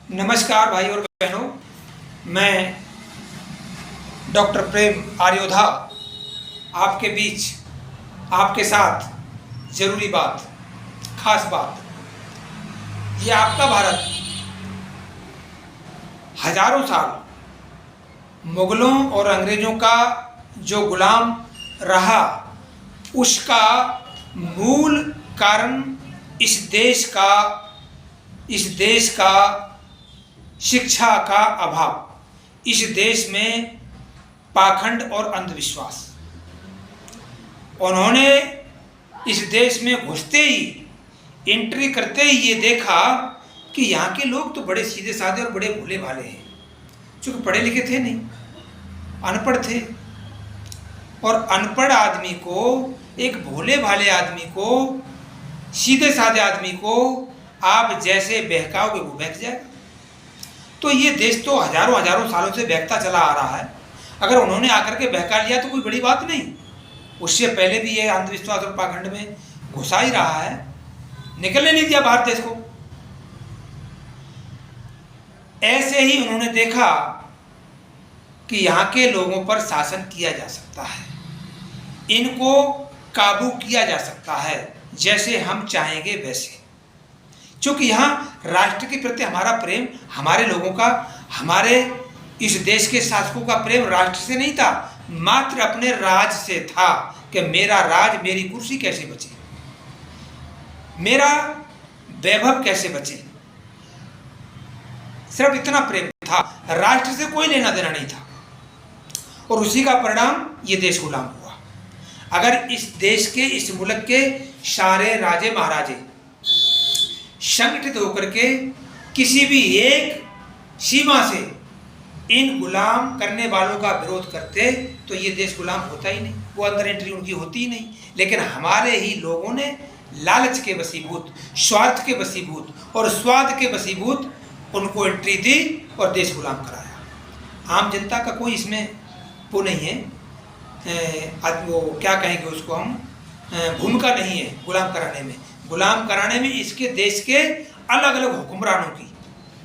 नमस्कार भाई और बहनों, मैं डॉक्टर प्रेम आर्योधा आपके बीच, आपके साथ जरूरी बात, खास बात। ये आपका भारत हजारों साल मुगलों और अंग्रेजों का जो गुलाम रहा, उसका मूल कारण इस देश का शिक्षा का अभाव, इस देश में पाखंड और अंधविश्वास। उन्होंने इस देश में घुसते ही, एंट्री करते ही ये देखा कि यहाँ के लोग तो बड़े सीधे साधे और बड़े भोले भाले हैं, क्योंकि पढ़े लिखे थे नहीं, अनपढ़ थे। और अनपढ़ आदमी को, एक भोले भाले आदमी को, सीधे साधे आदमी को आप जैसे बहकाओगे वो बहक जाएगा। तो ये देश तो हजारों हजारों सालों से बहकता चला आ रहा है। अगर उन्होंने आकर के बहका लिया तो कोई बड़ी बात नहीं, उससे पहले भी ये अंधविश्वास और पाखंड में घुसा ही रहा है, निकलने नहीं दिया भारत देश को। ऐसे ही उन्होंने देखा कि यहाँ के लोगों पर शासन किया जा सकता है, इनको काबू किया जा सकता है, जैसे हम चाहेंगे वैसे। क्योंकि यहाँ राष्ट्र के प्रति हमारा प्रेम, हमारे लोगों का, हमारे इस देश के शासकों का प्रेम राष्ट्र से नहीं था, मात्र अपने राज से था कि मेरा राज, मेरी कुर्सी कैसे बचे, मेरा वैभव कैसे बचे। सिर्फ इतना प्रेम था, राष्ट्र से कोई लेना देना नहीं था। और उसी का परिणाम ये देश गुलाम हुआ। अगर इस देश के, इस मुल्क के सारे राजे महाराजे संगठित होकर के किसी भी एक सीमा से इन गुलाम करने वालों का विरोध करते तो ये देश गुलाम होता ही नहीं, वो अंदर एंट्री उनकी होती ही नहीं। लेकिन हमारे ही लोगों ने लालच के वशीभूत, स्वार्थ के वशीभूत और स्वाद के वशीभूत उनको एंट्री दी और देश गुलाम कराया। आम जनता का कोई इसमें वो नहीं है, वो क्या कहेंगे उसको हम, भूमिका नहीं है गुलाम कराने में। गुलाम कराने में इसके देश के अलग अलग हुक्मरानों की,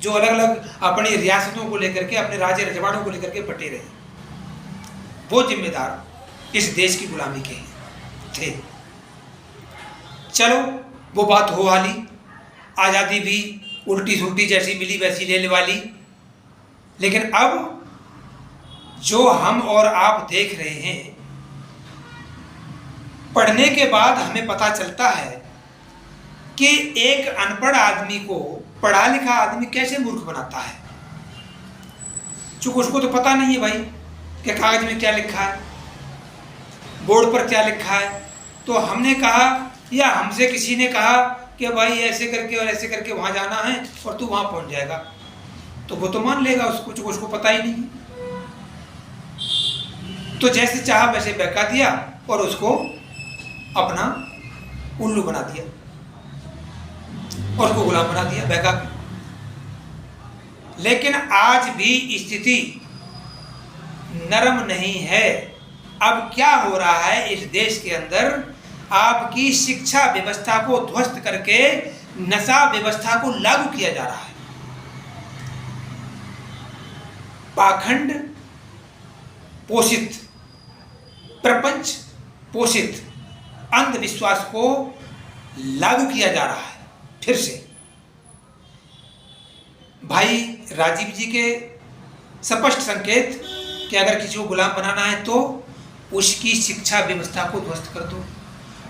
जो अलग अलग अपनी रियासतों को लेकर के, अपने राज्य रजवाड़ों को लेकर के बटे रहे, वो जिम्मेदार इस देश की गुलामी के थे। चलो वो बात हो वाली, आज़ादी भी उल्टी सुल्टी जैसी मिली वैसी लेने वाली। लेकिन अब जो हम और आप देख रहे हैं, पढ़ने के बाद हमें पता चलता है कि एक अनपढ़ आदमी को पढ़ा लिखा आदमी कैसे मूर्ख बनाता है। चूंकि उसको तो पता नहीं है भाई कि कागज में क्या लिखा है, बोर्ड पर क्या लिखा है। तो हमने कहा या हमसे किसी ने कहा कि भाई ऐसे करके और ऐसे करके वहां जाना है और तू वहां पहुंच जाएगा, तो वो तो मान लेगा उसको, चूंकि उसको पता ही नहीं। तो जैसे चाहा वैसे बहका दिया और उसको अपना उल्लू बना दिया और उसको गुलाम बना दिया बहका के। लेकिन आज भी स्थिति नरम नहीं है। अब क्या हो रहा है इस देश के अंदर, आपकी शिक्षा व्यवस्था को ध्वस्त करके नशा व्यवस्था को लागू किया जा रहा है। पाखंड पोषित, प्रपंच पोषित अंधविश्वास को लागू किया जा रहा है फिर से। भाई राजीव जी के स्पष्ट संकेत कि अगर किसी को गुलाम बनाना है तो उसकी शिक्षा व्यवस्था को ध्वस्त कर दो,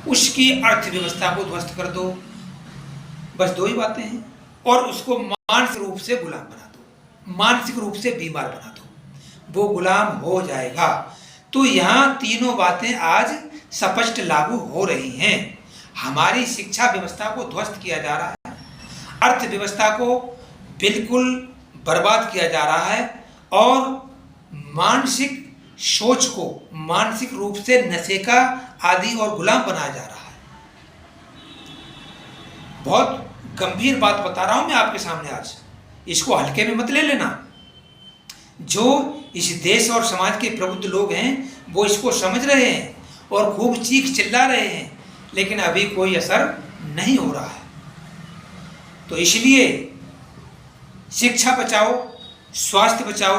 उसकी अर्थव्यवस्था को ध्वस्त कर दो, बस दो ही बातें हैं। और उसको मानसिक रूप से गुलाम बना दो, मानसिक रूप से बीमार बना दो, वो गुलाम हो जाएगा। तो यहाँ तीनों बातें आज स्पष्ट लागू हो रही हैं। हमारी शिक्षा व्यवस्था को ध्वस्त किया जा रहा है, अर्थव्यवस्था को बिल्कुल बर्बाद किया जा रहा है और मानसिक सोच को मानसिक रूप से नशे का आदी और गुलाम बनाया जा रहा है। बहुत गंभीर बात बता रहा हूं मैं आपके सामने आज, इसको हल्के में मत ले लेना। जो इस देश और समाज के प्रबुद्ध लोग हैं वो इसको समझ रहे हैं और खूब चीख चिल्ला रहे हैं, लेकिन अभी कोई असर नहीं हो रहा है। तो इसलिए शिक्षा बचाओ, स्वास्थ्य बचाओ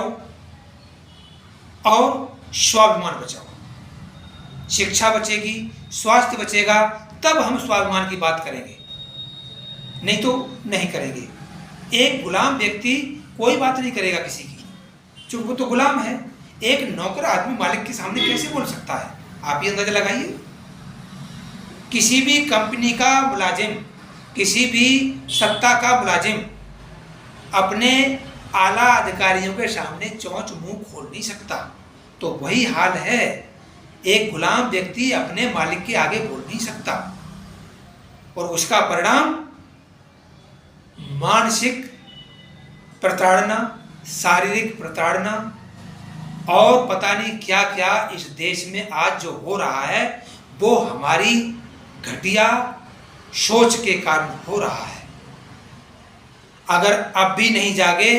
और स्वाभिमान बचाओ। शिक्षा बचेगी, स्वास्थ्य बचेगा, तब हम स्वाभिमान की बात करेंगे, नहीं तो नहीं करेंगे। एक गुलाम व्यक्ति कोई बात नहीं करेगा किसी की, क्योंकि वो तो गुलाम है। एक नौकर आदमी मालिक के सामने कैसे बोल सकता है? आप ही अंदाजा लगाइए। किसी भी कंपनी का मुलाजिम, किसी भी सत्ता का मुलाजिम अपने आला अधिकारियों के सामने चौंच मुंह खोल नहीं सकता। तो वही हाल है, एक गुलाम व्यक्ति अपने मालिक के आगे बोल नहीं सकता, और उसका परिणाम मानसिक प्रताड़ना, शारीरिक प्रताड़ना और पता नहीं क्या क्या इस देश में आज जो हो रहा है, वो हमारी घटिया सोच के कारण हो रहा है। अगर अब भी नहीं जागे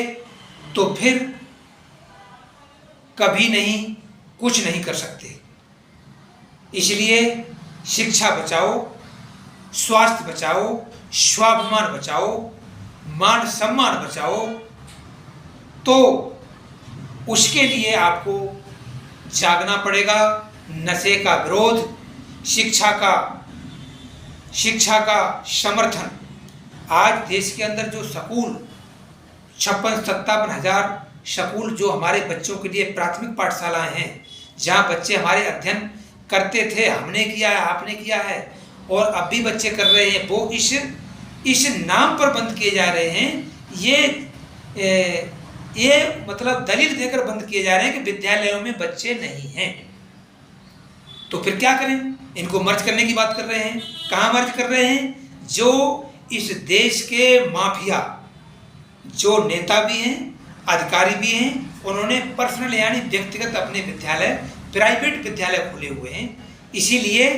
तो फिर कभी नहीं, कुछ नहीं कर सकते। इसलिए शिक्षा बचाओ, स्वास्थ्य बचाओ, स्वाभिमान बचाओ, मान सम्मान बचाओ। तो उसके लिए आपको जागना पड़ेगा। नशे का विरोध, शिक्षा का समर्थन। आज देश के अंदर जो स्कूल 56-57 हज़ार स्कूल जो हमारे बच्चों के लिए प्राथमिक पाठशालाएं हैं, जहां बच्चे हमारे अध्ययन करते थे, हमने किया है, आपने किया है, और अब भी बच्चे कर रहे हैं, वो इस नाम पर बंद किए जा रहे हैं। ये मतलब दलील देकर बंद किए जा रहे हैं कि विद्यालयों में बच्चे नहीं हैं। तो फिर क्या करें? इनको मर्ज करने की बात कर रहे हैं। कहाँ मर्ज कर रहे हैं? जो इस देश के माफिया, जो नेता भी हैं, अधिकारी भी हैं, उन्होंने पर्सनल यानी व्यक्तिगत अपने विद्यालय, प्राइवेट विद्यालय खोले हुए हैं, इसीलिए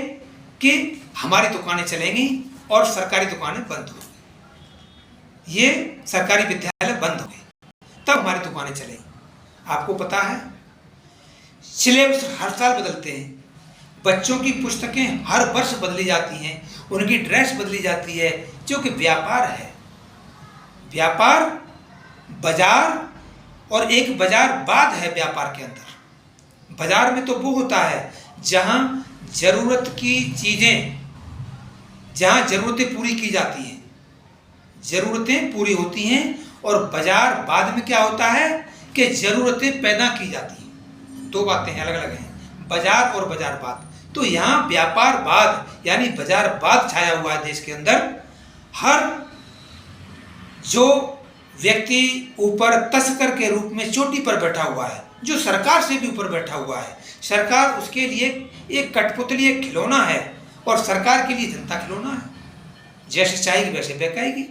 कि हमारी दुकानें चलेंगी और सरकारी दुकानें बंद हो गई। ये सरकारी विद्यालय बंद हो गए, तब हमारी दुकानें चलेंगी। आपको पता है सिलेबस हर साल बदलते हैं, बच्चों की पुस्तकें हर वर्ष बदली जाती हैं, उनकी ड्रेस बदली जाती है, क्योंकि व्यापार है। व्यापार बाजार और एक बाजारवाद है व्यापार के अंदर। बाजार में तो वो होता है जहां जरूरत की चीजें, जहां जरूरतें पूरी की जाती हैं, जरूरतें पूरी होती हैं, और बाजार बाद में क्या होता है कि जरूरतें पैदा की जाती हैं। दो बातें अलग अलग हैं, बाजार और बाजारवाद। तो यहाँ व्यापारवाद यानी बाजारवाद छाया हुआ है देश के अंदर। हर जो व्यक्ति ऊपर तस्कर के रूप में चोटी पर बैठा हुआ है, जो सरकार से भी ऊपर बैठा हुआ है, सरकार उसके लिए एक कठपुतली, एक खिलौना है, और सरकार के लिए जनता खिलौना है। जैसे चाहेगी वैसे बहकाएगी।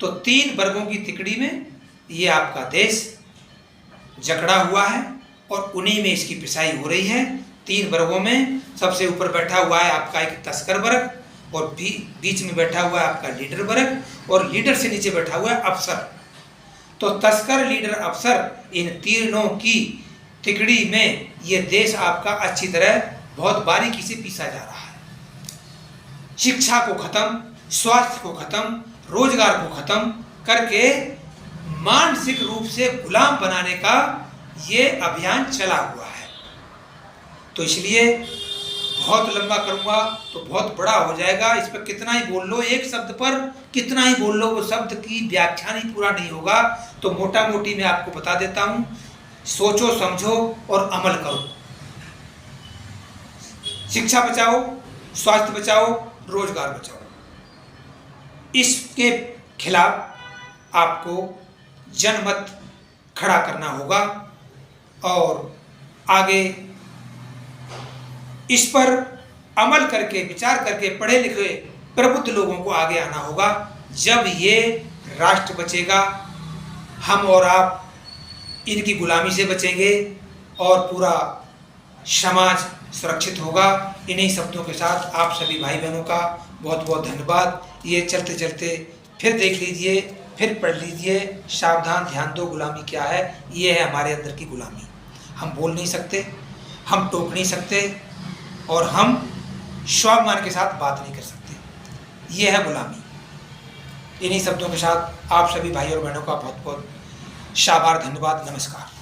तो 3 वर्गों की तिकड़ी में ये आपका देश जकड़ा हुआ है, और उन्हीं में इसकी पिसाई हो रही है। 3 वर्गों में सबसे ऊपर बैठा हुआ है आपका एक तस्कर वर्ग, और बीच में बैठा हुआ है आपका लीडर वर्ग, और लीडर से नीचे बैठा हुआ है अफसर। तो तस्कर, लीडर, अफसर, इन तीनों की तिकड़ी में ये देश आपका अच्छी तरह बहुत बारीकी से पीसा जा रहा है। शिक्षा को खत्म, स्वास्थ्य को खत्म, रोजगार को खत्म करके मानसिक रूप से गुलाम बनाने का ये अभियान चला हुआ है। तो इसलिए बहुत लंबा करूँगा तो बहुत बड़ा हो जाएगा। इस पर कितना ही बोल लो, एक शब्द पर कितना ही बोल लो, वो शब्द की व्याख्यान ही पूरा नहीं होगा। तो मोटा मोटी मैं आपको बता देता हूँ, सोचो, समझो और अमल करो। शिक्षा बचाओ, स्वास्थ्य बचाओ, रोजगार बचाओ। इसके खिलाफ आपको जनमत खड़ा करना होगा, और आगे इस पर अमल करके, विचार करके, पढ़े लिखे प्रबुद्ध लोगों को आगे आना होगा। जब ये राष्ट्र बचेगा, हम और आप इनकी गुलामी से बचेंगे और पूरा समाज सुरक्षित होगा। इन्हीं शब्दों के साथ आप सभी भाई बहनों का बहुत बहुत धन्यवाद। ये चलते चलते फिर देख लीजिए, फिर पढ़ लीजिए, सावधान, ध्यान दो, गुलामी क्या है। ये है हमारे अंदर की गुलामी। हम बोल नहीं सकते, हम टोक नहीं सकते, और हम स्वाभिमान के साथ बात नहीं कर सकते। ये है गुलामी। इन्हीं शब्दों के साथ आप सभी भाई और बहनों का बहुत बहुत शाबार धन्यवाद। नमस्कार।